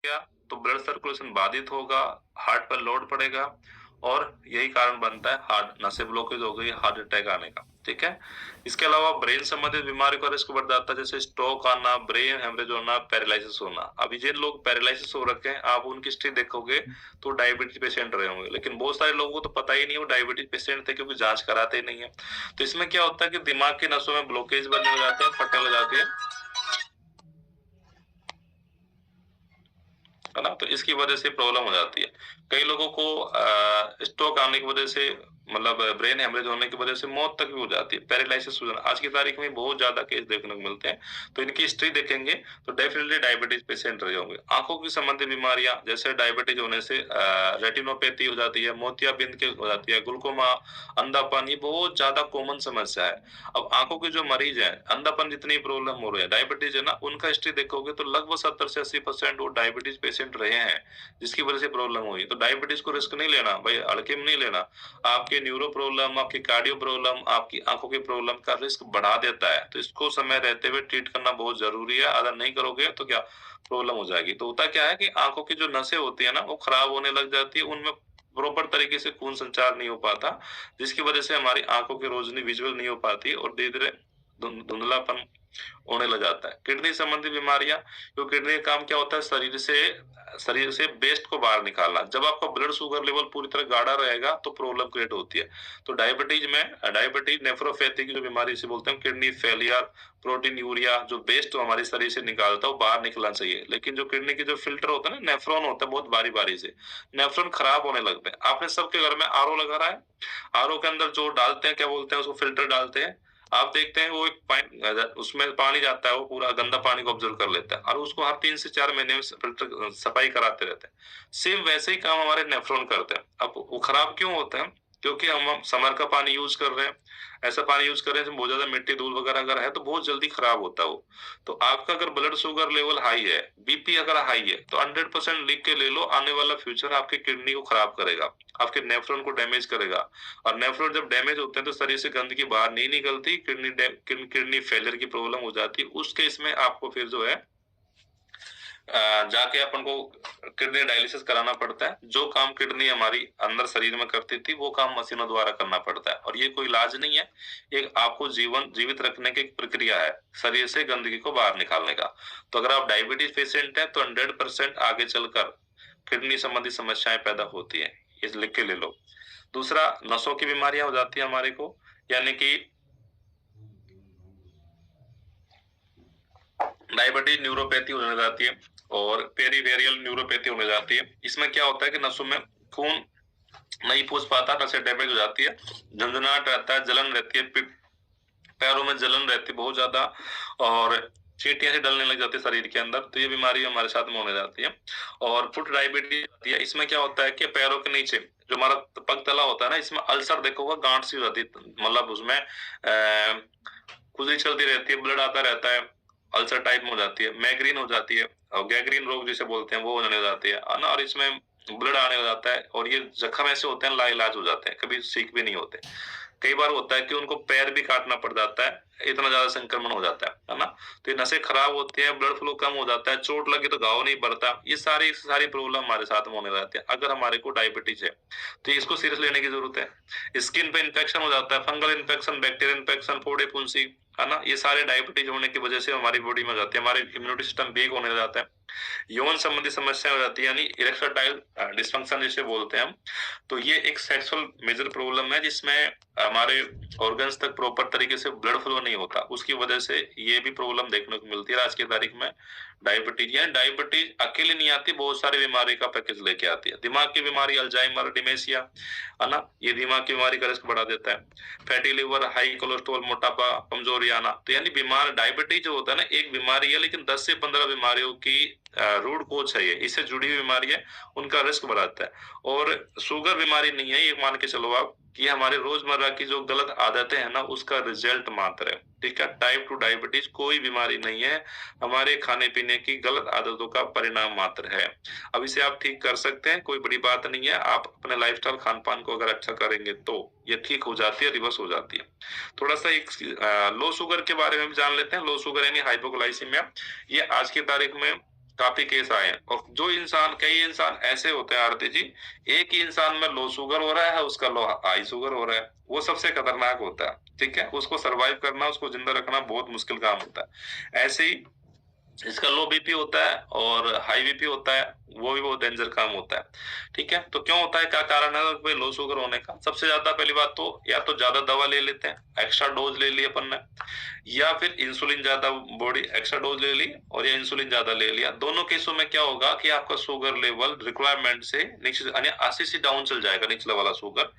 गया तो blood circulation बाधित होगा, हार्ट पर लोड पड़ेगा और यही कारण बनता है हार्ट नसें ब्लॉकेज हो गई, हार्ट अटैक आने का, ठीक है? इसके अलावा ब्रेन संबंधित बीमारियों का रिस्क बढ़ जाता है, जैसे स्ट्रोक आना, ब्रेन हेमरेज होना, पैरालिसिस होना। अभी जिन लोग पैरालिसिस हो रखे हैं, आप उनकी हिस्ट्री देखोगे तो डायबिटीज पेशेंट रहे होंगे, लेकिन बहुत सारे लोगों को तो पता ही नहीं वो डायबिटीज पेशेंट थे क्योंकि जाँच कराते ही नहीं है। तो इसमें क्या होता है कि दिमाग की नसों में ब्लॉकेज बनने लग जाते हैं, फटने लग जाती है ना? तो इसकी वजह से प्रॉब्लम हो जाती है। कई लोगों को स्ट्रोक आने की वजह से मतलब ब्रेन हेमरेज होने की वजह से मौत तक भी हो जाती है, पैरालिसिस हो जाना। आज की तारीख में बहुत ज़्यादा केस देखने को मिलते हैं। तो इनकी हिस्ट्री देखेंगे तो डेफिनिटली डायबिटीज़ पेशेंट रहे होंगे। आँखों की संबंधित बीमारियाँ जैसे डायबिटीज़ होने से रेटिनोपैथी हो जाती है, मोतियाबिंद की हो जाती है, ग्लूकोमा, अंधापन ये बहुत ज़्यादा कॉमन समस्या है। अब आँखों के जो मरीज़ हैं, अंधापन जितनी प्रॉब्लम हो रही है, डायबिटीज़ है ना, उनका हिस्ट्री देखोगे तो लगभग 70 से 80% वो डायबिटीज़ पेशेंट रहे हैं, जिसकी वजह से प्रॉब्लम हुई। तो डायबिटीज़ को रिस्क नहीं लेना, भाई हल्के में नहीं लेना। आपके न्यूरो प्रॉब्लम, आपकी कार्डियो प्रॉब्लम, आपकी आँखों की प्रॉब्लम का रिस्क बढ़ा देता है। तो इसको समय रहते हुए ट्रीट करना बहुत ज़रूरी है, अगर नहीं करोगे तो क्या प्रॉब्लम हो जाएगी। तो होता क्या है कि आँखों की जो नसें होती है ना, वो खराब होने लग जाती है, उनमें प्रॉपर तरीके से खून संचार नहीं हो पाता, जिसकी वजह से हमारी आँखों की रोशनी विज़ुअल नहीं हो पाती और धीरे-धीरे धुंधलापन होने लग जाता है। किडनी संबंधी बीमारियाँ, तो किडनी का काम क्या होता है शरीर से वेस्ट को बाहर निकालना। जब आपका ब्लड शुगर लेवल पूरी तरह गाढ़ा रहेगा तो प्रॉब्लम क्रिएट होती है। तो डायबिटीज नेफ्रोपैथी की जो बीमारी जिसे बोलते हैं किडनी फेलियर, प्रोटीनूरिया जो वेस्ट हमारे शरीर से निकालता है वो बाहर निकलना चाहिए। लेकिन जो किडनी की जो फ़िल्टर होता है ना, नेफ्रॉन होता है बहुत बारी-बारी से, नेफ्रॉन खराब होने लगते हैं। आपने सबके घर में आरओ लगा रहा है, आरओ के अंदर जो डालते हैं क्या बोलते हैं उसको फ़िल्टर डालते हैं। आप देखते हैं वो एक उसमें पानी जाता है, वो पूरा गंदा पानी को ऑब्ज़र्व कर लेता है और उसको हर 3 से 4 महीने में फ़िल्टर सफाई कराते रहते हैं। सेम वैसे ही काम हमारे नेफ्रॉन करते हैं। अब वो खराब क्यों होते हैं? क्योंकि हम समर का पानी यूज़ कर रहे हैं। ऐसा पानी यूज़ कर रहे हैं जिसमें बहुत ज़्यादा मिट्टी, धूल वगैरह अगर है तो बहुत जल्दी खराब होता है वो। तो आपका अगर ब्लड शुगर लेवल हाई है, बीपी अगर हाई है, तो 100% लिख के ले लो, आने वाला फ्यूचर आपकी किडनी को खराब करेगा, आपके नेफ्रॉन को डैमेज करेगा और नेफ्रॉन जब डैमेज होते हैं तो शरीर से गंदगी बाहर नहीं निकलती, किडनी फेलियर की प्रॉब्लम हो जाती है। उस केस में आपको फिर जो है जाके अपन को किडनी डायलिसिस कराना पड़ता है। जो काम किडनी हमारी अंदर शरीर में करती थी, वो काम मशीनों द्वारा करना पड़ता है और ये कोई इलाज नहीं है, ये आपको जीवित रखने की एक प्रक्रिया है, शरीर से गंदगी को बाहर निकालने का। तो अगर आप डायबिटीज़ पेशेंट हैं, तो 100% आगे चलकर किडनी संबंधी समस्याएँ पैदा होती हैं, ये लिख के ले लो। दूसरा नसों की बीमारियाँ हो जाती है हमारे को, यानी कि डायबिटीज न्यूरोपैथी होने लग जाती है और पेरिफेरल न्यूरोपैथी होने जाती है। इसमें क्या होता है कि नसों में खून नहीं पहुँच पाता, नसें डैमेज हो जाती है, झंझनाहट रहता है, जलन रहती है, पैरों में जलन रहती है बहुत ज़्यादा और चींटियाँ सी डलने लग जाती है शरीर के अंदर, तो ये बीमारी हमारे साथ में होने जाती है। और फुट डायबिटीज आती है, इसमें क्या होता है कि पैरों के नीचे जो हमारा पग तला होता है ना, इसमें अल्सर देखोगे गाँठ सी हो जाती है, मतलब उसमें खुजली चलती रहती है, ब्लड आता रहता है, अल्सर टाइप में हो जाती है, मैग्रीन हो जाती है और गैंग्रीन रोग जिसे बोलते हैं वो होने लग जाती है ना? और इसमें ब्लड आने लग जाता है और ये जख्म ऐसे होते हैं लाइलाज हो जाते हैं, कभी ठीक भी नहीं होते। कई बार होता है कि उनको पैर भी काटना पड़ जाता है, इतना ज़्यादा संक्रमण हो जाता है ना? तो ये नसें खराब होती हैं, ब्लड फ्लो कम हो जाता है, चोट लगी तो घाव नहीं भरता, ये सारी सारी प्रॉब्लम हमारे साथ में होने लग जाती है, अगर हमारे को डायबिटीज़ है। तो इसको सीरियस लेने की ज़रूरत है। स्किन पे इन्फेक्शन हो जाता है, फंगल इन्फेक्शन, बैक्टीरियल इन्फेक्शन, फोड़े फुंसी, है ना? ये सारे डायबिटीज़ होने की वजह से हमारी बॉडी में हो जाती है, हमारे इम्यूनिटी सिस्टम वीक होने लग जाता है। यौन संबंधी समस्या हो जाती है यानी इरेक्टाइल डिस्फंक्शन जिसे बोलते हैं हम। तो ये एक सेक्सुअल मेजर प्रॉब्लम है जिसमें हमारे ऑर्गन्स तक प्रॉपर तरीके से ब्लड फ्लो नहीं होता। उसकी वजह से ये भी प्रॉब्लम देखने को मिलती है आज की तारीख में। डायबिटीज या डायबिटीज अकेले नहीं आती, बहुत सारी बीमारी का पैकेज लेके आती है। दिमाग की बीमारी, अल्जाइमर, डिमेंशिया, है ना? ये दिमाग की बीमारी का रिस्क बढ़ा देता है। फैटी लिवर, हाई कोलेस्ट्रॉल, मोटापा, कमजोरी आना। तो यानी बीमार डायबिटीज जो होता है ना, एक बीमारी है लेकिन 10 से 15 बीमारियों की रूट कोज है ये। इससे जुड़ी हुई बीमारी है, उनका रिस्क बढ़ाता है। और शुगर बीमारी नहीं है, ये मान के चलो आप कि हमारे रोजमर्रा की जो गलत आदतें हैं ना, उसका रिजल्ट मात्र है। ठीक है? टाइप 2 डायबिटीज कोई बीमारी नहीं है, हमारे खाने-पीने की गलत आदतों का परिणाम मात्र है। अब इसे आप ठीक कर सकते हैं, कोई बड़ी बात नहीं है। आप अपने लाइफ़स्टाइल, खान-पान को अगर अच्छा करेंगे तो ये ठीक हो जाती है, रिवर्स हो जाती है। थोड़ा-सा एक लो शुगर के बारे में भी जान लेते हैं। लो शुगर यानी हाइपोग्लाइसीमिया। ये आज की तारीख में काफ़ी केस आए हैं। और कई इंसान ऐसे होते हैं आरती जी, एक ही इंसान में लो शुगर हो रहा है, उसका लो हाई शुगर हो रहा है। वो सबसे खतरनाक होता है, ठीक है? उसको सर्वाइव करना, उसको ज़िंदा रखना बहुत मुश्किल काम होता है। ऐसे ही जिसका लो बीपी होता है और हाई बीपी होता है, वो भी बहुत डेंजर काम होता है, ठीक है? तो क्यों होता है, क्या कारण है भाई लो शुगर होने का? सबसे ज़्यादा पहली बात तो या तो ज़्यादा दवा ले लेते हैं, एक्स्ट्रा डोज़ ले ली अपन ने, या फिर इंसुलिन ज़्यादा बॉडी एक्स्ट्रा डोज़ ले ली और या इंसुलिन ज़्यादा ले लिया। दोनों केसों में क्या होगा कि आपका शुगर लेवल रिक्वायरमेंट से नीचे यानी 80 से डाउन चल जाएगा निचला वाला शुगर।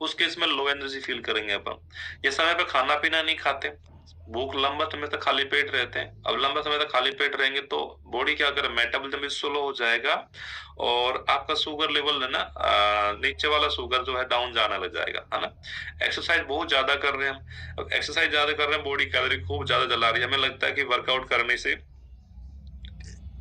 उस केस में लो एनर्जी फ़ील करेंगे अपन। या समय पे खाना-पीना नहीं खाते, भूख लंबा समय तक खाली पेट रहते हैं। अब लंबा समय तक खाली पेट रहेंगे तो बॉडी क्या करे, मेटाबॉलिज्म स्लो हो जाएगा और आपका शुगर लेवल है ना नीचे वाला शुगर जो है डाउन जाने लग जाएगा, है ना? एक्सरसाइज बहुत ज़्यादा कर रहे हैं हम। अब एक्सरसाइज ज़्यादा कर रहे हैं, बॉडी कैलोरी खूब ज़्यादा जला रही है। हमें लगता है कि वर्कआउट करने से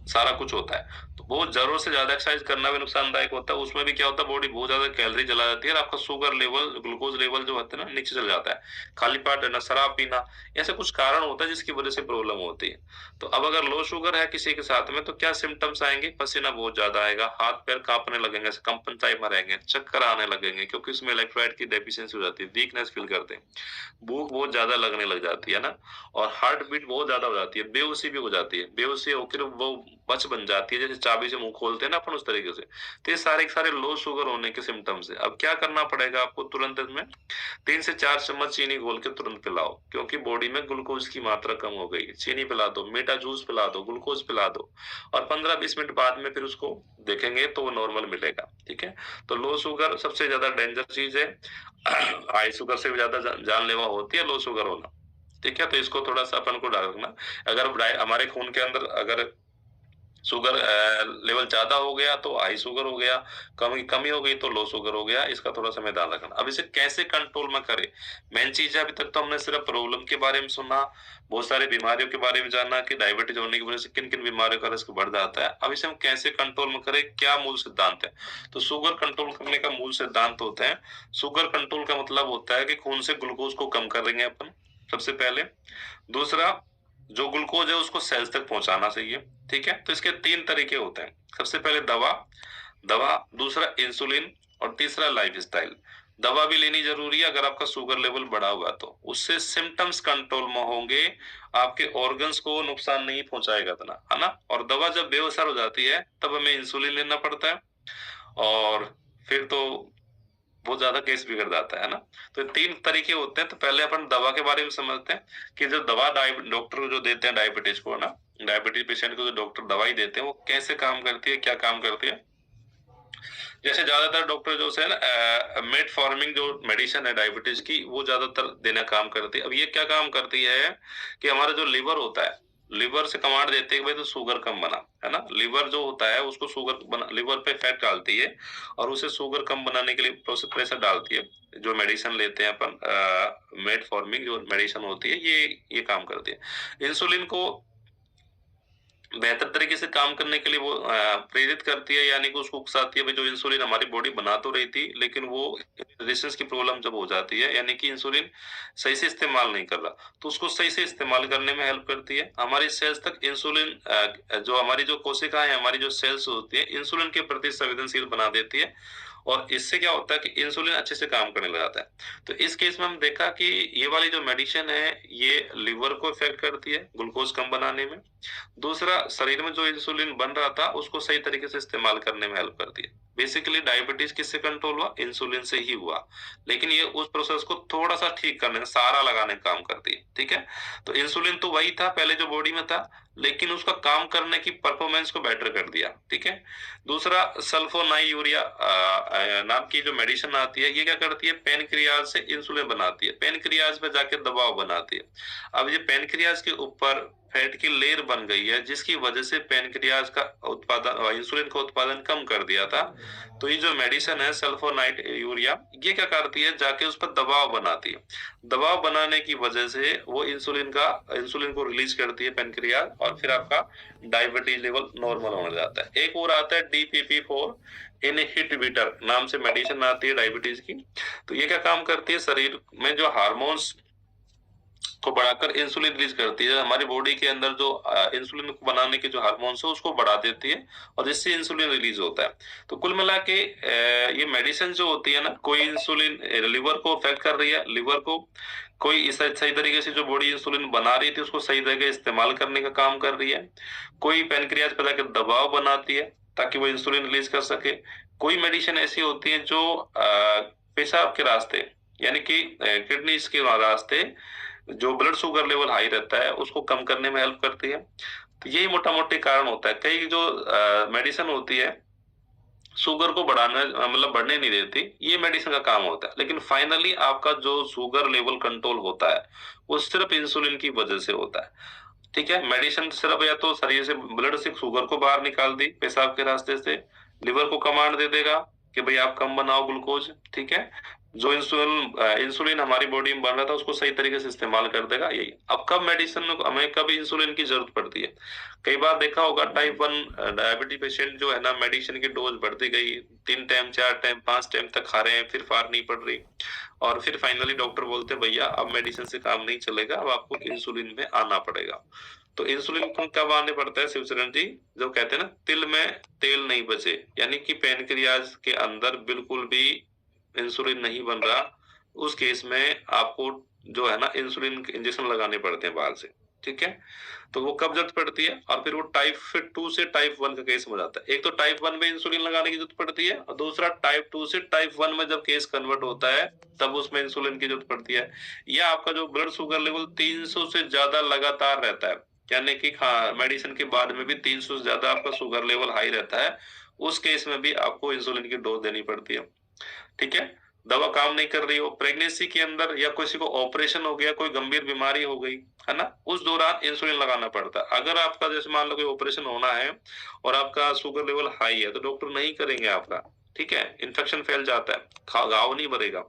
सारा कुछ होता है। तो बहुत ज़रूरत से ज़्यादा एक्सरसाइज करना भी नुकसानदायक होता है। उसमें भी क्या होता है, बॉडी बहुत ज़्यादा कैलोरी जला जाती है और आपका शुगर लेवल, ग्लूकोज़ लेवल जो होता है ना नीचे चल जाता है। खाली पेट रहना, शराब पीना, ऐसे कुछ कारण होता है जिसकी वज़ह से प्रॉब्लम होती है। तो अब अगर लो शुगर है किसी के साथ में तो क्या सिम्पटम्स आएँगे? पसीना बहुत ज़्यादा आएगा, हाथ-पैर काँपने लगेंगे, ऐसे कंपन टाइप में रहेंगे, चक्कर आने लगेंगे क्योंकि उसमें इलेक्ट्रोलाइट की डेफिशिएंसी हो जाती है, वीकनेस फ़ील करते हैं। भूख बहुत ज़्यादा लगने लग जाती है ना, और हार्ट बीट बहुत ज़्यादा हो जाती है, बेहोशी भी हो जाती है। बेहोशी होकर वो बच बन जाती है, जैसे चाबी से मुँह खोलते हैं ना अपन उस तरीके से। तो ये सारे के सारे लो शुगर होने के सिम्पटम्स हैं। अब क्या करना पड़ेगा आपको तुरंत इसमें 3 से 4 चम्मच चीनी घोल के तुरंत पिलाओ, क्योंकि बॉडी में ग्लूकोज़ की मात्रा कम हो गई है। चीनी पिला दो, मीठा जूस पिला दो, ग्लूकोज़ पिला दो और 15-20 मिनट बाद में फिर उसको देखेंगे तो वो नॉर्मल मिलेगा, ठीक है? तो लो शुगर सबसे ज़्यादा डेंजर चीज़ है। हाई शुगर से भी ज़्यादा जानलेवा होती है लो शुगर होना, ठीक है? तो इसको थोड़ा-सा अपन को ध्यान रखना। अगर हमारे खून के अंदर अगर शुगर लेवल ज़्यादा हो गया तो हाई शुगर हो गया, कमी कमी हो गई तो लो शुगर हो गया, इसका थोड़ा-सा हमें ध्यान रखना। अब इसे कैसे कंट्रोल में करें? मेन चीज़ है, अभी तक तो हमने सिर्फ प्रॉब्लम के बारे में सुना, बहुत सारी बीमारियों के बारे में जाना कि डायबिटीज़ होने की वजह से किन-किन बीमारियों का रिस्क बढ़ जाता है। अब इसे हम कैसे कंट्रोल में करें, क्या मूल सिद्धांत है? तो शुगर कंट्रोल करने का मूल सिद्धांत होता है, शुगर कंट्रोल का मतलब होता है कि खून से ग्लूकोज़ को कम करेंगे अपन, सबसे पहले। दूसरा, जो ग्लूकोज़ है उसको सेल्स तक पहुँचाना चाहिए, ठीक है? तो इसके 3 तरीके होते हैं। सबसे पहले दवा दवा, दूसरा इंसुलिन और तीसरा लाइफ़स्टाइल। दवा भी लेनी ज़रूरी है अगर आपका शुगर लेवल बढ़ा हुआ है तो। उससे सिम्पटम्स कंट्रोल में होंगे, आपके ऑर्गन्स को नुकसान नहीं पहुँचाएगा इतना, है ना? और दवा जब बेअसर हो जाती है, तब हमें इंसुलिन लेना पड़ता है और फिर तो बहुत ज़्यादा केस बिगड़ जाता है ना? तो 3 तरीके होते हैं, तो पहले अपन दवा के बारे में समझते हैं कि जो दवा डॉक्टर जो देते हैं डायबिटीज़ को ना, डायबिटीज़ पेशेंट को जो डॉक्टर दवाई देते हैं, वो कैसे काम करती है, क्या काम करती है? जैसे ज़्यादातर डॉक्टर जो है ना मेटफॉर्मिन जो मेडिसिन है डायबिटीज़ की, वो ज़्यादातर देना काम करती है। अब ये क्या काम करती है कि हमारा जो लिवर होता है, लिवर से कमांड देती है कि भाई तू शुगर कम बना, है ना? लिवर जो होता है उसको लिवर पे फैट डालती है और उसे शुगर कम बनाने के लिए प्रेशर डालती है। जो मेडिसिन लेते हैं अपन मेटफॉर्मिन जो मेडिसिन होती है, ये काम करती है। इंसुलिन को बेहतर तरीके से काम करने के लिए वो प्रेरित करती है, यानी कि उसको उकसाती है भाई, जो इंसुलिन हमारी बॉडी बना तो रही थी, लेकिन वो रेजिस्टेंस की प्रॉब्लम जब हो जाती है, यानी कि इंसुलिन सही से इस्तेमाल नहीं कर रहा, तो उसको सही से इस्तेमाल करने में हेल्प करती है। हमारी सेल्स तक इंसुलिन जो हमारी जो कोशिकाएँ हैं, हमारी जो सेल्स होती है, इंसुलिन के प्रति संवेदनशील बना देती है और इससे क्या होता है कि इंसुलिन अच्छे से काम करने लग जाता है। तो इस केस में हम देखा कि ये वाली जो मेडिसिन है, ये लिवर को इफ़ेक्ट करती है, ग्लूकोज़ कम बनाने में। दूसरा, शरीर में जो इंसुलिन बन रहा था उसको सही तरीके से इस्तेमाल करने में हेल्प करती है। बेसिकली डायबिटीज़ किससे कंट्रोल हुआ? इंसुलिन से ही हुआ। लेकिन ये उस प्रोसेस को थोड़ा-सा ठीक करने, सहारा लगाने का काम करती है, ठीक है? तो इंसुलिन तो वही था पहले जो बॉडी में था, लेकिन उसका काम करने की परफॉर्मेंस को बेटर कर दिया, ठीक है? दूसरा, सल्फोनाइलयूरिया नाम की जो मेडिसिन आती है, ये क्या करती है? पैनक्रियाज़ से इंसुलिन बनाती है, पैनक्रियाज़ पे जाके दबाव बनाती है। अब ये पैनक्रियाज़ के ऊपर फैट की लेयर बन गई है, जिसकी वजह से पैनक्रियाज़ का इंसुलिन का उत्पादन कम कर दिया था। तो ये जो मेडिसिन है सल्फोनाइलयूरिया, ये क्या करती है? जाके उस पर दबाव बनाती है। दबाव बनाने की वजह से वो इंसुलिन को रिलीज़ करती है पैनक्रियाज़ और फिर आपका डायबिटीज़ लेवल नॉर्मल होने जाता है। एक और आता है DPP-4 इनहिबिटर नाम से मेडिसिन आती है डायबिटीज़ की। तो ये क्या काम करती है? शरीर में जो हार्मोन्स को बढ़ाकर इंसुलिन रिलीज करती है। हमारी बॉडी के अंदर जो इंसुलिन को बनाने के जो हार्मोन्स है उसको बढ़ा देती है और जिससे इंसुलिन रिलीज होता है। तो कुल मिला के ये मेडिसिन जो होती है ना, कोई इंसुलिन लिवर को अफेक्ट कर रही है, लिवर को कोई इस सही तरीके से जो बॉडी इंसुलिन बना रही थी उसको सही जगह इस्तेमाल करने का काम कर रही है। कोई पैनक्रियाज पे जाकर दबाव बनाती है ताकि वो इंसुलिन रिलीज कर सके। कोई मेडिसिन ऐसी होती है जो पेशाब के रास्ते यानी कि किडनीज के रास्ते जो ब्लड शुगर लेवल हाई रहता है उसको कम करने में हेल्प करती है। तो यही मोटा मोटी कारण होता है। कई जो मेडिसिन होती है शुगर को बढ़ाना मतलब बढ़ने नहीं देती, ये मेडिसिन का काम होता है। लेकिन फाइनली आपका जो शुगर लेवल कंट्रोल होता है वो सिर्फ इंसुलिन की वजह से होता है। ठीक है, मेडिसिन सिर्फ या तो शरीर से ब्लड से शुगर को बाहर निकाल दी पेशाब के रास्ते से, लिवर को कमांड दे देगा कि भाई आप कम बनाओ ग्लूकोज। ठीक है, जो इंसुलिन हमारी बॉडी में बन रहा था उसको सही तरीके से इस्तेमाल कर देगा। यही अब कब मेडिसिन हमें कब इंसुलिन की जरूरत पड़ती है, कई बार देखा होगा टाइप 1 डायबिटीज पेशेंट जो है ना, मेडिसिन की डोज बढ़ती गई, 3 टाइम 4 टाइम 5 टाइम तक खा रहे हैं, फिर फार नहीं पड़ रही, और फिर फाइनली डॉक्टर बोलते हैं भैया अब मेडिसिन से काम नहीं चलेगा, अब आपको इंसुलिन में आना पड़ेगा। तो इंसुलिन को कब आने पड़ता है शिवचरण जी, जो कहते हैं ना तिल में तेल नहीं बचे, यानी कि पैनक्रियाज के अंदर बिल्कुल भी इंसुलिन नहीं बन रहा, उस केस में आपको जो है ना इंसुलिन इंजेक्शन लगाने पड़ते हैं बाहर से। ठीक है, तो वो कब जरूरत पड़ती है, और फिर वो टाइप 2 से टाइप 1 का केस हो जाता है। एक तो टाइप 1 में इंसुलिन लगाने की जरूरत पड़ती है, और दूसरा टाइप 2 से टाइप 1 में जब केस कन्वर्ट होता है तब उसमें इंसुलिन की जरूरत पड़ती है। या आपका जो ब्लड शुगर लेवल 300 से ज्यादा लगातार रहता है, यानी कि मेडिसिन के बाद में भी 300 से ज्यादा आपका शुगर लेवल हाई रहता है, उस केस में भी आपको इंसुलिन की डोज देनी पड़ती है। ठीक है, दवा काम नहीं कर रही हो, प्रेगनेंसी के अंदर या किसी को ऑपरेशन हो गया, कोई गंभीर बीमारी हो गई है ना, उस दौरान इंसुलिन लगाना पड़ता है। अगर आपका जैसे मान लो कोई ऑपरेशन होना है और आपका शुगर लेवल हाई है तो डॉक्टर नहीं करेंगे आपका। ठीक है, इन्फेक्शन फैल जाता है, घाव नहीं भरेगा,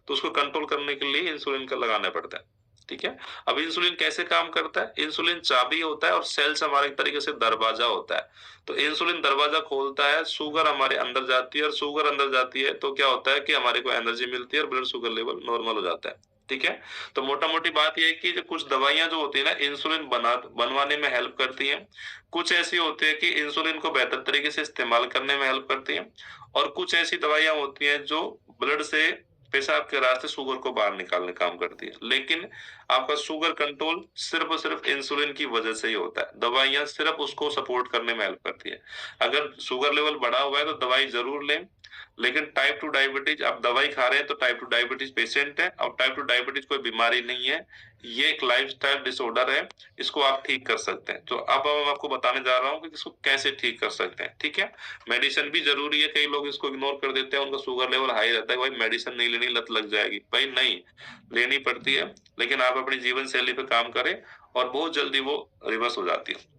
तो उसको कंट्रोल करने के लिए इंसुलिन का लगाना पड़ता है। ठीक है, अब इंसुलिन कैसे काम करता है, इंसुलिन चाबी होता है और सेल्स हमारे एक तरीके से दरवाजा होता है। तो इंसुलिन दरवाजा खोलता है, शुगर हमारे अंदर जाती है, और शुगर अंदर जाती है तो क्या होता है कि हमारे को एनर्जी मिलती है और ब्लड शुगर लेवल नॉर्मल हो जाता है। ठीक है, तो मोटा मोटी बात यह है कि जो कुछ दवाइयां जो होती है ना इंसुलिन बनवाने में हेल्प करती हैं, कुछ ऐसी होती है कि इंसुलिन को बेहतर तरीके से इस्तेमाल करने में हेल्प करती हैं, और कुछ ऐसी दवाइयां होती हैं जो ब्लड से पेशाब के रास्ते शुगर को बाहर निकालने का काम करती है। लेकिन आपका शुगर कंट्रोल सिर्फ और सिर्फ इंसुलिन की वजह से ही होता है, दवाइयां सिर्फ उसको सपोर्ट करने में हेल्प करती है। अगर शुगर लेवल बढ़ा हुआ है तो दवाई जरूर लें, लेकिन टाइप 2 डायबिटीज आप दवाई खा रहे हैं तो टाइप 2 डायबिटीज पेशेंट है, और टाइप 2 डायबिटीज कोई बीमारी नहीं है, ये एक लाइफस्टाइल डिसऑर्डर है, इसको आप ठीक कर सकते हैं। तो अब मैं आपको बताने जा रहा हूँ कि इसको कैसे ठीक कर सकते हैं। ठीक है, मेडिसिन भी जरूरी है, कई लोग इसको इग्नोर कर देते हैं, उनका शुगर लेवल हाई रहता है, भाई मेडिसिन नहीं लेनी, लत लग जाएगी, भाई नहीं, लेनी पड़ती है, लेकिन आप अपनी जीवन शैली पे काम करें और बहुत जल्दी वो रिवर्स हो जाती है।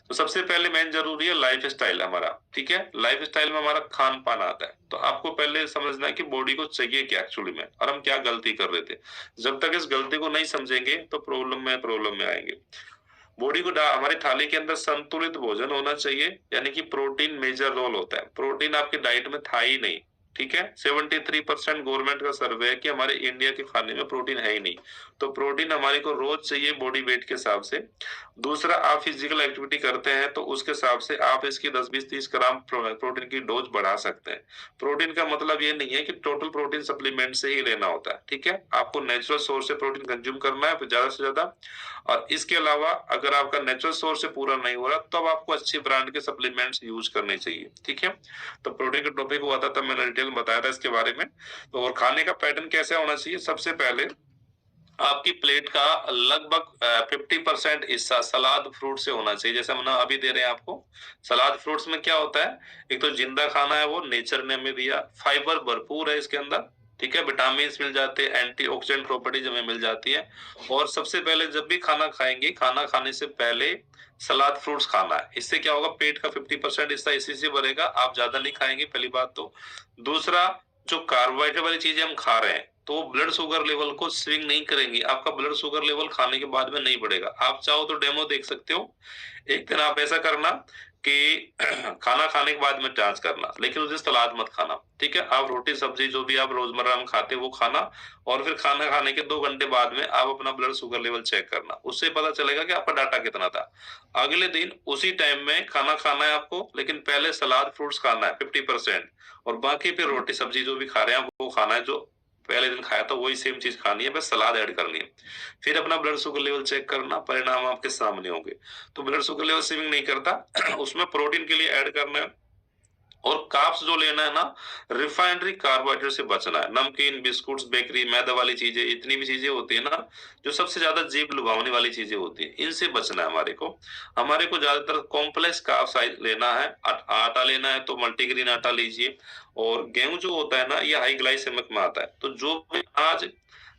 तो सबसे पहले मेन जरूरी है लाइफ स्टाइल हमारा। ठीक है, लाइफ स्टाइल में हमारा खान पान आता है, तो आपको पहले समझना है कि बॉडी को चाहिए क्या एक्चुअली में, और हम क्या गलती कर रहे थे। जब तक इस गलती को नहीं समझेंगे तो प्रॉब्लम में आएंगे। बॉडी को हमारी थाली के अंदर संतुलित भोजन होना चाहिए, यानी कि प्रोटीन मेजर रोल होता है। प्रोटीन आपकी डाइट में था ही नहीं। ठीक है, 73% गवर्नमेंट का सर्वे है कि हमारे इंडिया के खाने में प्रोटीन है ही नहीं, तो प्रोटीन हमारे को रोज चाहिए बॉडी वेट के हिसाब से। दूसरा, आप फिजिकल एक्टिविटी करते हैं तो उसके हिसाब से आप इसकी 10-20-30 ग्राम प्रोटीन की डोज बढ़ा सकते हैं। प्रोटीन का मतलब ये नहीं है कि टोटल प्रोटीन सप्लीमेंट से ही लेना होता है। ठीक है, आपको नेचुरल सोर्स से प्रोटीन कंज्यूम करना है ज्यादा से ज्यादा, और इसके अलावा अगर आपका नेचुरल सोर्स से पूरा नहीं हो रहा तब तो आपको अच्छे ब्रांड के सप्लीमेंट्स यूज करने चाहिए। ठीक है, तो प्रोटीन का टॉपिक हुआ था तब मैंने डिटेल में बताया था इसके बारे में। तो और खाने का पैटर्न कैसे होना चाहिए, सबसे पहले आपकी प्लेट का लगभग 50% हिस्सा सलाद फ्रूट से होना चाहिए, जैसे हम ना अभी दे रहे हैं आपको। सलाद फ्रूट्स में क्या होता है, एक तो जिंदा खाना है, वो नेचर ने हमें दिया, फाइबर भरपूर है इसके अंदर। ठीक है, विटामिन मिल जाते हैं, एंटीऑक्सीडेंट प्रॉपर्टीज हमें मिल जाती है। और सबसे पहले जब भी खाना खाएंगे, खाना खाने से पहले सलाद फ्रूट्स खाना है। इससे क्या होगा, पेट का 50% हिस्सा इसी से भरेगा, आप ज्यादा नहीं खाएंगे, पहली बात तो। दूसरा, जो कार्बोहाइड्रेट वाली चीजें हम खा रहे हैं तो ब्लड शुगर लेवल को स्विंग नहीं करेंगी, आपका ब्लड शुगर लेवल खाने के बाद में नहीं बढ़ेगा। आप चाहो तो डेमो देख सकते हो, एक दिन आप ऐसा करना कि खाना खाने के बाद में जाँच करना, लेकिन उस दिन सलाद मत खाना, ठीक है? आप रोटी, सब्ज़ी जो भी आप रोज़मर्रा में खाते हो वो खाना, और फिर खाना खाने के 2 घंटे बाद में आप अपना ब्लड शुगर लेवल चेक करना। उससे पता चलेगा कि आपका डाटा कितना था। अगले दिन उसी टाइम में खाना खाना है आपको, लेकिन पहले सलाद, फ्रूट्स खाना है 50%, और बाकी फिर रोटी, सब्ज़ी जो भी खा रहे हैं आप वो खाना है, जो पहले दिन खाया था वही सेम चीज़ खानी है, बस सलाद ऐड करनी है। फिर अपना ब्लड शुगर लेवल चेक करना, परिणाम आपके सामने होंगे। तो ब्लड शुगर लेवल स्विंग नहीं करता उसमें प्रोटीन के लिए ऐड करना है, और कार्ब्स जो लेना है ना, रिफाइनरी कार्बोहाइड्रेट से बचना है। नमकीन, बिस्कुट्स, बेकरी, मैदा वाली चीज़ें, इतनी भी चीज़ें होती है ना, जो सबसे ज़्यादा जीभ लुभावने वाली चीज़ें होती हैं, इनसे बचना है हमारे को। हमारे को ज़्यादातर कॉम्प्लेक्स कार्ब्स लेना है। आटा लेना है तो मल्टीग्रेन आटा लीजिए, और गेहूँ जो होता है ना, ये हाई ग्लाइसेमिक में आता है। तो जो भी अनाज,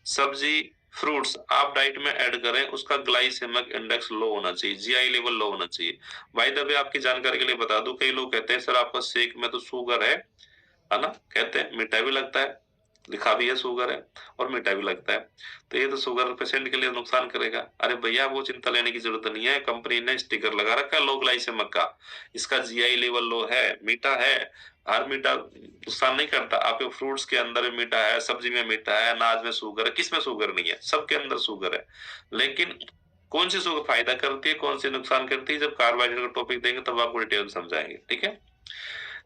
सब्ज़ी, फ्रूट्स आप डाइट में ऐड करें, उसका ग्लाइसेमिक इंडेक्स लो होना चाहिए, जीआई लेवल लो होना चाहिए। बाय द वे आपकी जानकारी के लिए बता दूँ, कई लोग कहते हैं सर आपका शेक में तो शुगर है ना? कहते हैं मीठा भी लगता है, लिखा भी है शुगर है, और मीठा भी लगता है। तो ये तो शुगर पेशेंट के लिए नुकसान करेगा। अरे भैया वो चिंता लेने की ज़रूरत नहीं है, कंपनी ने स्टिकर लगा रखा है लो ग्लाइसेमिक का। इसका जीआई लेवल लो है, मीठा है, हर मीठा नुकसान नहीं करता। आपके फ्रूट्स के अंदर भी मीठा है, सब्ज़ी में मीठा है, अनाज में शुगर है, किसमें शुगर नहीं है? सबके अंदर शुगर है। लेकिन कौन-सी शुगर फ़ायदा करती है, कौन-सी नुकसान करती है, जब कार्बोहाइड्रेट का टॉपिक देंगे तब आपको डिटेल में समझाएँगे, ठीक है?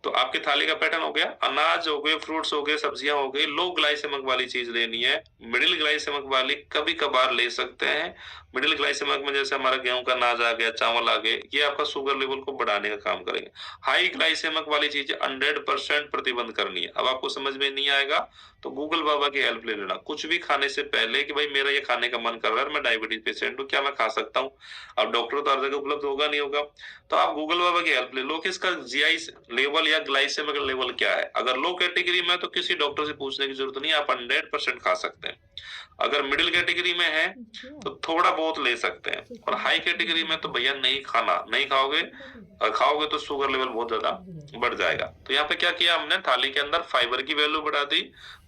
तो आपकी थाली का पैटर्न हो गया, अनाज हो गए, फ्रूट्स हो गए, सब्जियाँ हो गई, लो ग्लाइसेमिक वाली चीज़ लेनी है, मिडिल ग्लाइसेमिक वाली कभी-कभार ले सकते हैं। मिडिल ग्लाइसेमिक में जैसे हमारा गेहूँ का अनाज आ गया, चावल आ गए, ये आपका शुगर लेवल को बढ़ाने का काम करेंगे। हाई ग्लाइसेमिक वाली चीज़ें 100% प्रतिबंध करनी है। अब आपको समझ में नहीं आएगा, तो गूगल बाबा की हेल्प ले लेना। कुछ भी खाने से पहले कि भाई मेरा ये खाने का मन कर रहा है, मैं डायबिटीज़ पेशेंट हूँ, क्या मैं खा सकता हूँ? अब डॉक्टर तो हर जगह उपलब्ध होगा नहीं होगा, तो आप गूगल बाबा की हेल्प ले लो कि इसका जीआई लेवल या ग्लाइसेमिक लेवल क्या है। अगर लो कैटेगरी में है तो किसी डॉक्टर से पूछने की जरूरत नहीं है, आप 100% खा सकते हैं। अगर मिडिल कैटेगरी में है तो थोड़ा बहुत ले सकते हैं, और हाई कैटेगरी में तो भैया नहीं खाना, नहीं खाओगे, खाओगे तो शुगर लेवल बहुत ज्यादा बढ़ जाएगा। तो यहाँ पे क्या किया हमने, थाली के अंदर फाइबर की वैल्यू बढ़ा दी,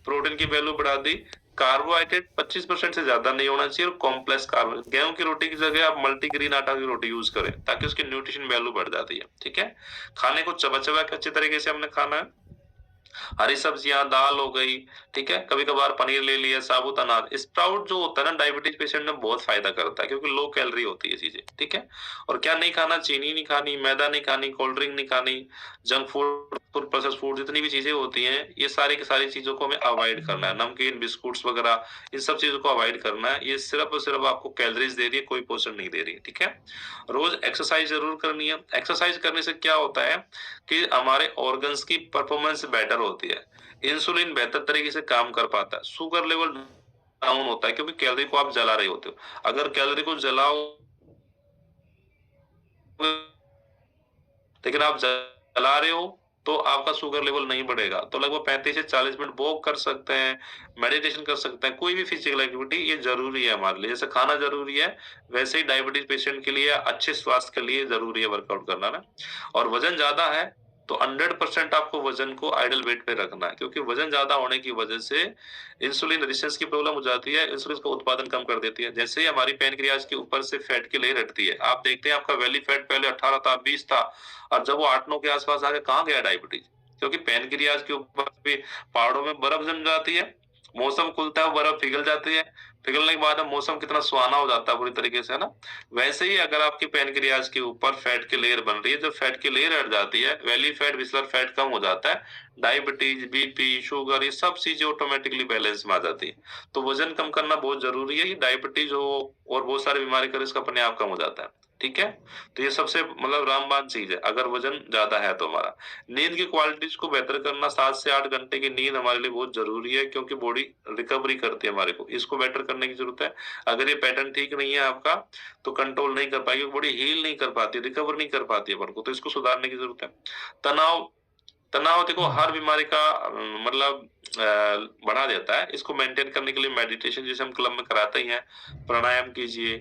प्रोटीन की वैल्यू बढ़ा दी, कार्बोहाइड्रेट 25% से ज्यादा नहीं होना चाहिए, और कॉम्प्लेक्स कार्ब, गेहूं की रोटी की जगह आप मल्टीग्रेन आटा की रोटी यूज करें, ताकि उसकी न्यूट्रिशन वैल्यू बढ़ जाती है, ठीक है? खाने को चबा चबा के अच्छे तरीके से हमने खाना है। हरी सब्जियाँ, दाल हो गई, ठीक है? कभी-कभार पनीर ले लिया, साबुत अनाज। स्प्राउट जो होता है ना, डायबिटीज़ पेशेंट में बहुत फ़ायदा करता है, क्योंकि लो कैलोरी होती है चीज़ें, ठीक है? और क्या नहीं खाना, चीनी नहीं खानी, मैदा नहीं खानी, कोल्ड ड्रिंक नहीं खानी, जंक फूड, प्रोसेस्ड फूड, जितनी भी चीज़ें होती हैं, ये सारी की सारी चीज़ों को हमें अवॉइड करना है। नमकीन, बिस्कुट्स वगैरह, इन सब चीज़ों को अवॉइड करना है। ये सिर्फ़ और सिर्फ़ आपको कैलोरीज़ दे रही है, कोई पोषण नहीं दे रही है, ठीक है? रोज़ एक्सरसाइज़ ज़रूर करनी है। एक्सरसाइज़ करने से क्या होता है कि हमारे ऑर्गन्स की परफॉर्मेंस बेटर होती है। इंसुलिन बेहतर तरीके से काम कर पाता है, शुगर लेवल डाउन होता है, क्योंकि कैलोरी को आप जला रहे होते हो। अगर कैलोरी को जलाओ, लेकिन आप जला रहे हो, तो आपका शुगर लेवल नहीं बढ़ेगा। तो लगभग 35 से 40 मिनट वॉक कर सकते हैं, मेडिटेशन कर सकते हैं, कोई भी फिजिकल एक्टिविटी ये ज़रूरी है हमारे लिए। जैसे खाना ज़रूरी है, वैसे ही डायबिटीज़ पेशेंट के लिए, अच्छे स्वास्थ्य के लिए ज़रूरी है वर्कआउट करना ना। और वज़न ज़्यादा है, तो 100% आपको वज़न को आइडल वेट पे रखना है, क्योंकि वज़न ज़्यादा होने की वजह से इंसुलिन रेजिस्टेंस की प्रॉब्लम हो जाती है, इंसुलिन का उत्पादन कम कर देती है। जैसे ही हमारी पैनक्रियाज़ के ऊपर से फैट की लेयर हटती है, आप देखते हैं आपका बेली फैट पहले 18 था, 20 था, और जब वो 8-9 के आस-पास आ गया, कहाँ गया डायबिटीज़? क्योंकि पैनक्रियाज़ के ऊपर भी पहाड़ों में बर्फ जम जाती है, मौसम खुलता है, बर्फ पिघल जाती है, पिघलने के बाद अब मौसम कितना सुहाना हो जाता है पूरी तरीके से, है ना? वैसे ही अगर आपकी पैनक्रियाज़ के ऊपर फैट की लेयर बन रही है, जब फैट की लेयर हट जाती है, बेली फैट, विस्लर फैट कम हो जाता है, डायबिटीज़, बीपी, शुगर, ये सब चीज़ें ऑटोमैटिकली बैलेंस में आ जाती है। तो वज़न कम करना बहुत ज़रूरी है, ये डायबिटीज़ हो और बहुत सारी बीमारी का रिस्क अपने आप कम हो जाता है, ठीक है? तो ये सबसे मतलब रामबाण चीज़ है, अगर वज़न ज़्यादा है तो हमारा। नींद की क्वालिटीज़ को बेहतर करना, 7 से 8 घंटे की नींद हमारे लिए बहुत ज़रूरी है, क्योंकि बॉडी रिकवरी करती है हमारे को, इसको बेटर करने की ज़रूरत है। अगर ये पैटर्न ठीक नहीं है आपका, तो कंट्रोल नहीं कर पाएगी, बॉडी हील नहीं कर पाती, रिकवर नहीं कर पाती है अपन को, तो इसको सुधारने की ज़रूरत है। तनाव तनाव देखो हर बीमारी का मतलब बढ़ा देता है। इसको मेंटेन करने के लिए मेडिटेशन जैसे हम क्लब में कराते ही हैं, प्राणायाम कीजिए,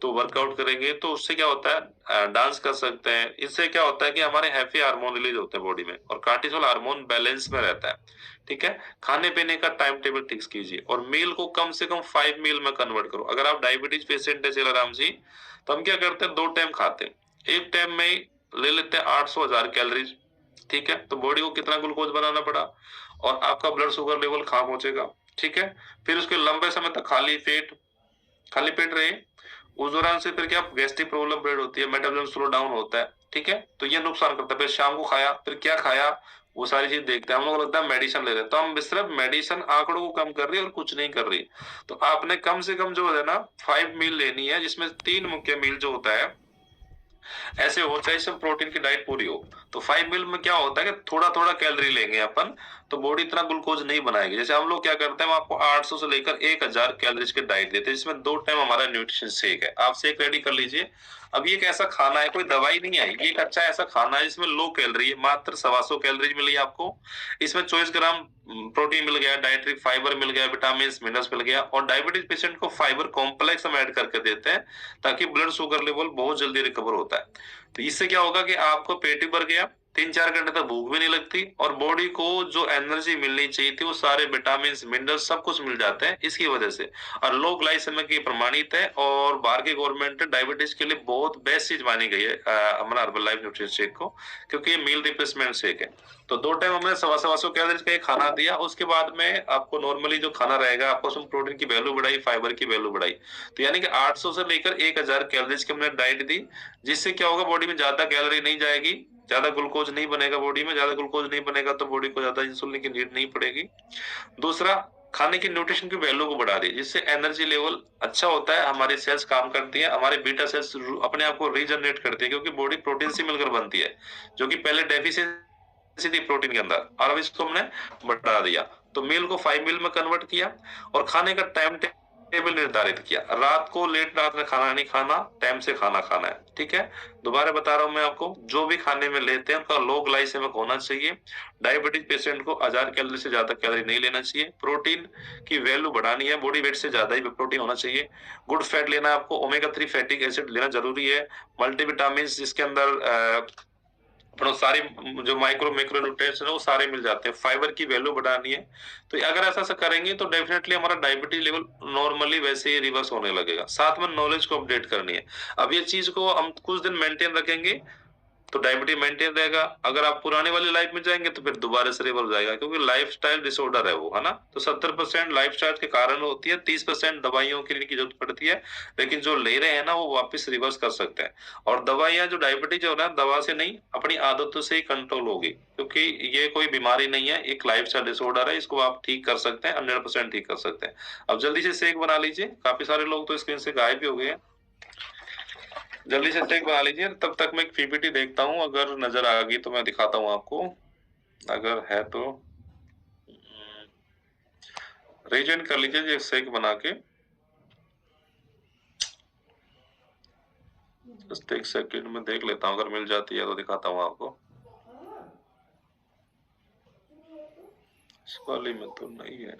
तो वर्कआउट करेंगे तो उससे क्या होता है, डांस कर सकते हैं। इससे क्या होता है कि हमारे हैप्पी हार्मोन रिलीज़ होते हैं बॉडी में, और कॉर्टिसोल हार्मोन बैलेंस में रहता है, ठीक है? खाने-पीने का टाइम टेबल फिक्स कीजिए, और मील को कम से कम 5 मील में कन्वर्ट करो। अगर आप डायबिटीज़ पेशेंट है जलाराम जी, तो हम क्या करते हैं, 2 टाइम खाते हैं। एक टाइम में ले लेते हैं 800,000 कैलोरीज, ठीक है? तो बॉडी को कितना ग्लूकोज बनाना पड़ा और आपका ब्लड शुगर लेवल कहाँ पहुँचेगा, ठीक है? फिर उसके लंबे समय तक खाली पेट रहे, उस दौरान से फिर क्या गैस्ट्रिक प्रॉब्लम ब्रेड होती है, मेटाबॉलिज्म स्लो डाउन होता है, ठीक है? तो ये नुकसान करता है। फिर शाम को खाया, फिर क्या खाया, वो सारी चीज़ देखते हैं। हम लोगों को लगता है मेडिसिन ले रहे हैं, तो हम सिर्फ मेडिसिन आंकड़ों को कम कर रही है और कुछ नहीं कर रही। तो आपने कम से कम जो है ना 5 मील लेनी है, जिसमें 3 मुख्य मील जो होता है ऐसे हो चाहे इसमें प्रोटीन की डाइट पूरी हो। तो 5 मील में क्या होता है कि थोड़ा-थोड़ा कैलोरी लेंगे अपन, तो बॉडी इतना ग्लूकोज नहीं बनाएगी। जैसे हम लोग क्या करते हैं, हम आपको 800 से लेकर 1000 कैलोरीज की डाइट देते हैं, जिसमें 2 टाइम हमारा न्यूट्रिशन शेक है। आप शेक रेडी कर लीजिए। अब ये एक ऐसा खाना है, कोई दवाई नहीं है, ये एक अच्छा ऐसा खाना है जिसमें लो कैलोरी है, मात्र 125 कैलोरीज मिली आपको। इसमें 24 ग्राम प्रोटीन मिल गया, डाइटरी फाइबर मिल गया, विटामिन्स, मिनरल्स मिल गया और डायबिटीज पेशेंट को फाइबर कॉम्प्लेक्स हम ऐड करके देते हैं, ताकि ब्लड शुगर लेवल बहुत जल्दी रिकवर होता है। तो इससे क्या होगा कि आपको पेट भी भर गया, 3-4 घंटे तक भूख भी नहीं लगती और बॉडी को जो एनर्जी मिलनी चाहिए थी वो सारे विटामिन्स, मिनरल्स सब कुछ मिल जाते हैं इसकी वजह से। और लो ग्लाइसेमिक ये प्रमाणित है और बाहर की गवर्नमेंट डायबिटीज के लिए बहुत बेस्ट चीज मानी गई है हमारा हर्बल लाइफ न्यूट्रिशन शेक को, क्योंकि ये मील रिप्लेसमेंट शेक है। तो 2 टाइम हमने 125 कैलोरीज का ये खाना दिया, उसके बाद में आपको नॉर्मली जो खाना रहेगा, आपको उसमें प्रोटीन की वैल्यू बढ़ाई, फाइबर की वैल्यू बढ़ाई। तो यानी कि 800 से लेकर 1000 कैलोरीज की हमने डाइट दी, जिससे क्या होगा बॉडी में ज्यादा कैलोरी नहीं जाएगी, ज्यादा ग्लूकोज नहीं बनेगा बॉडी में, ज्यादा ग्लूकोज नहीं बनेगा तो बॉडी को ज्यादा इंसुलिन की नीड नहीं पड़ेगी। दूसरा, खाने की न्यूट्रिशन की वैल्यू को बढ़ा दी, जिससे एनर्जी लेवल अच्छा होता है, हमारी सेल्स काम करती है, हमारे बीटा सेल्स अपने आप को रीजनरेट करती है, क्योंकि बॉडी प्रोटीन से मिलकर बनती है, जो कि पहले डेफिशिएंसी थी प्रोटीन के अंदर, और अब इसको हमने बढ़ा दिया। तो मील को 5 मील में कन्वर्ट किया और खाने का टाइम टेबल निर्धारित किया। रात को लेट रात में खाना नहीं खाना, टाइम से खाना खाना है, ठीक है? दोबारा बता रहा हूं मैं आपको, जो भी खाने में लेते हैं उनका लो ग्लाइसेमिक होना चाहिए। डायबिटीज पेशेंट को 1000 कैलोरी से ज्यादा कैलोरी नहीं लेना चाहिए। प्रोटीन की वैल्यू बढ़ानी है, बॉडी वेट से ज्यादा ही प्रोटीन होना चाहिए। गुड फैट लेना है आपको, ओमेगा 3 फैटिक एसिड लेना जरूरी है। मल्टीविटामिन जिसके अंदर अपना सारे जो माइक्रो मैक्रो न्यूट्रिएंट्स है वो सारे मिल जाते हैं। फाइबर की वैल्यू बढ़ानी है, तो अगर ऐसा करेंगे तो डेफिनेटली हमारा डायबिटीज लेवल नॉर्मली वैसे ही रिवर्स होने लगेगा। साथ में नॉलेज को अपडेट करनी है। अब ये चीज को हम कुछ दिन मेंटेन रखेंगे तो डायबिटीज मेंटेन रहेगा। अगर आप पुराने वाली लाइफ में जाएंगे तो फिर दोबारा से रिवर्स हो जाएगा, क्योंकि लाइफस्टाइल डिसऑर्डर है वो, है ना? तो 70% लाइफस्टाइल के कारण होती है, 30% दवाइयों की जरूरत पड़ती है, लेकिन जो ले रहे हैं ना वो वापस रिवर्स कर सकते हैं। और दवाइयां जो डायबिटीज हो रहा है, दवा से नहीं अपनी आदतों से ही कंट्रोल होगी, क्योंकि ये कोई बीमारी नहीं है, एक लाइफस्टाइल डिसऑर्डर है। इसको आप ठीक कर सकते हैं, 100% ठीक कर सकते हैं। अब जल्दी से शेक बना लीजिए। काफी सारे लोग तो स्क्रीन से गायब भी हो गए हैं। जल्दी से स्टेक बना लीजिए, तब तक मैं एक पीपीटी देखता हूँ, अगर नजर आ गई तो मैं दिखाता हूँ आपको, अगर है तो रीजन कर लीजिए एक सेक बना के। जस्ट एक सेकंड में देख लेता हूँ, अगर मिल जाती है तो दिखाता हूँ आपको। इस वाली में तो नहीं है।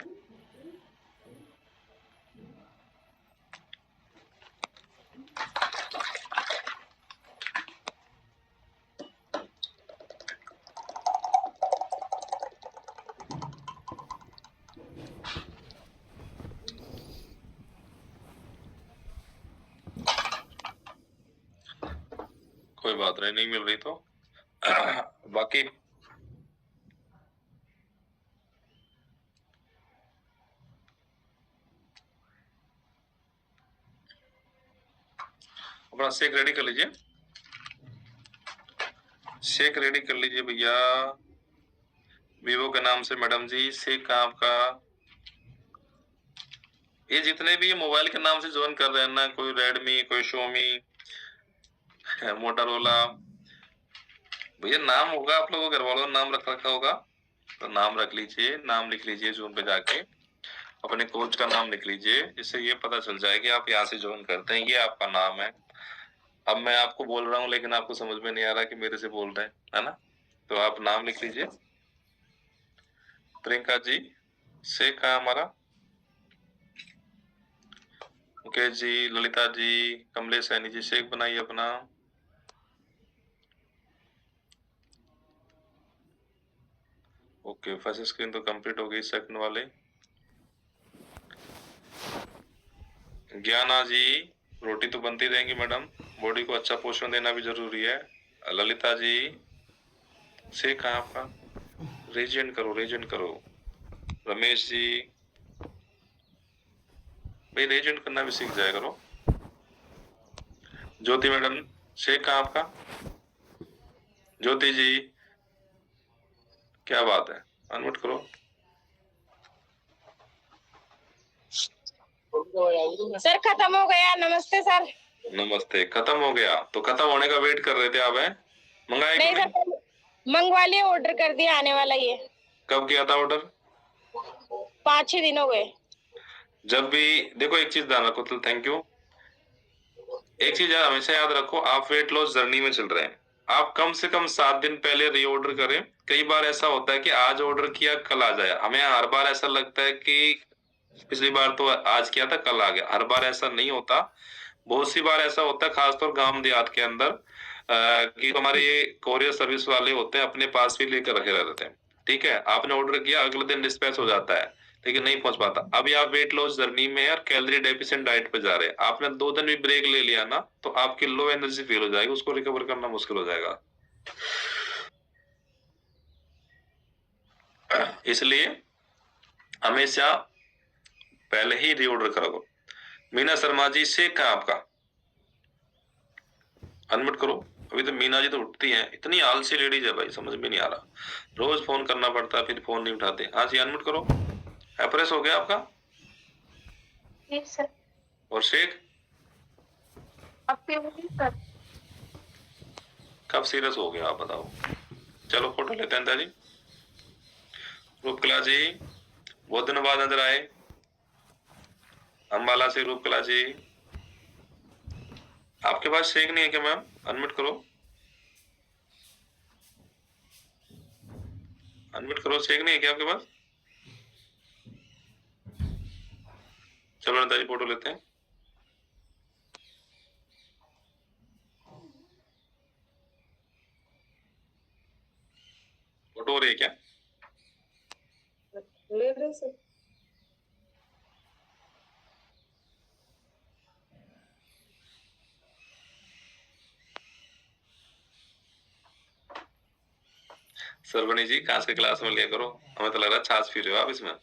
कोई बात नहीं मिल रही तो बाकी अपना शेक रेडी कर लीजिए। शेक रेडी कर लीजिए भैया। वीवो के नाम से मैडम जी शेक का आपका, ये जितने भी मोबाइल के नाम से ज्वाइन कर रहे हैं ना, कोई रेडमी, कोई शोमी, मोटरोला, भैया नाम होगा आप लोगों के घर वालों ने नाम रख रखा होगा, तो नाम रख लीजिए, नाम लिख लीजिए, जूम पे जाके अपने कोच का नाम लिख लीजिए, जिससे ये पता चल जाए कि आप यहाँ से ज्वाइन करते हैं, ये आपका नाम है। अब मैं आपको बोल रहा हूँ लेकिन आपको समझ में नहीं आ रहा कि मेरे से बोल रहे हैं, है ना? तो आप नाम लिख लीजिए। प्रियंका जी शेख का हमारा, मुकेश जी, ललिता जी, कमलेश सैनी जी, शेख बनाइए अपना। ओके, फर्स्ट स्क्रीन तो कंप्लीट हो गई, सेकंड वाले। ज्ञाना जी, रोटी तो बनती रहेंगी मैडम, बॉडी को अच्छा पोषण देना भी जरूरी है। ललिता जी शेक कहाँ आपका? रेजेंट करो। रमेश जी भाई रेजेंट करना भी सीख जाया करो। ज्योति मैडम शेक कहाँ आपका? ज्योति जी क्या बात है, अनम्यूट करो। सर खत्म हो गया। नमस्ते सर। नमस्ते। खत्म हो गया तो खत्म होने का वेट कर रहे थे आप? है मंगाए नहीं सर, मंगवा लिया, ऑर्डर कर दिया, आने वाला ये। कब किया था ऑर्डर? 5-6 दिन हो गए। जब भी देखो एक चीज ध्यान रखो, तो थैंक यू। एक चीज हमेशा याद रखो, आप वेट लॉस जर्नी में चल रहे हैं, आप कम से कम 7 दिन पहले रीऑर्डर करें। कई बार ऐसा होता है कि आज ऑर्डर किया कल आ जाए, हमें हर बार ऐसा लगता है कि पिछली बार तो आज किया था कल आ गया, हर बार ऐसा नहीं होता। बहुत सी बार ऐसा होता है, खासतौर गांव देहात के अंदर कि हमारे ये कोरियर सर्विस वाले होते हैं, अपने पास भी लेकर रखे रहते हैं। ठीक है, आपने ऑर्डर किया, अगले दिन डिस्पैच हो जाता है, लेकिन नहीं पहुंच पाता। अभी आप वेट लॉस जर्नी में और कैलोरी डेफिशिएंट डाइट पे जा रहे हैं, आपने 2 दिन भी ब्रेक ले लिया ना, तो आपकी लो एनर्जी फील हो जाएगी, उसको रिकवर करना मुश्किल हो जाएगा। इसलिए हमेशा पहले ही रीऑर्डर करो। मीना शर्मा जी से कहा आपका? अनम्यूट करो। अभी तो मीना जी तो उठती हैं, इतनी आलसी लेडीज है भाई, समझ में नहीं आ रहा, रोज फोन करना पड़ता है, फिर फोन नहीं उठाते। हाँ जी अनम्यूट करो। एप्रेस हो गया आपका? Yes sir. और शेख आपके सर कब सीरियस हो गया आप बताओ? चलो फोटो लेते हैं जी। रूपकला जी बहुत दिनों बाद नजर आए, अम्बाला से रूपकला जी। आपके पास शेक नहीं है क्या मैम? अनम्यूट करो, अनम्यूट करो। शेक नहीं है क्या आपके पास? चलो नेता जी फोटो लेते हैं। फोटो हो रही है क्या? ले रहे सर। सरवणी जी कांच के गिलास में लिया करो, हमें तो लग रहा है छाछ पी रहे हो आप इसमें।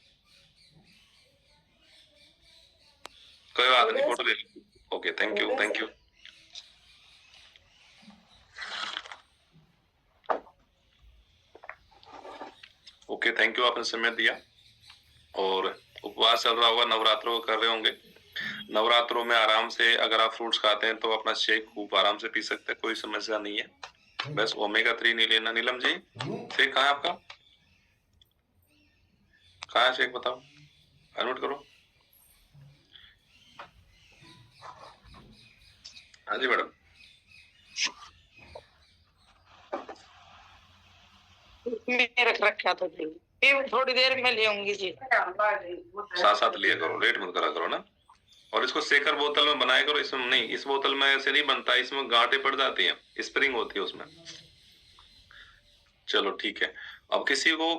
कोई बात नहीं, फोटो ले लो। Okay thank you thank you. Okay thank you, आपने समय दिया। और उपवास चल रहा होगा, नवरात्रों कर रहे होंगे। नवरात्रों में आराम से अगर आप फ्रूट्स खाते हैं तो अपना शेक खूब आराम से पी सकते हैं, कोई समस्या नहीं है। बस ओमेगा 3 नहीं लेना। नीलम जी शेक कहाँ है आपका? कहाँ है शेक बताओ, अनम्यूट करो। हाँ जी मैडम। मैं रख रखा था जी, फिर थोड़ी देर में ले आऊंगी जी। साथ साथ लिया करो, लेट मत करा करो ना। और इसको शेकर बोतल में बनाया करो, इसमें नहीं, इस बोतल में ऐसे नहीं बनता, इसमें गांठें पड़ जाती हैं, स्प्रिंग होती है उसमें। चलो ठीक है। अब किसी को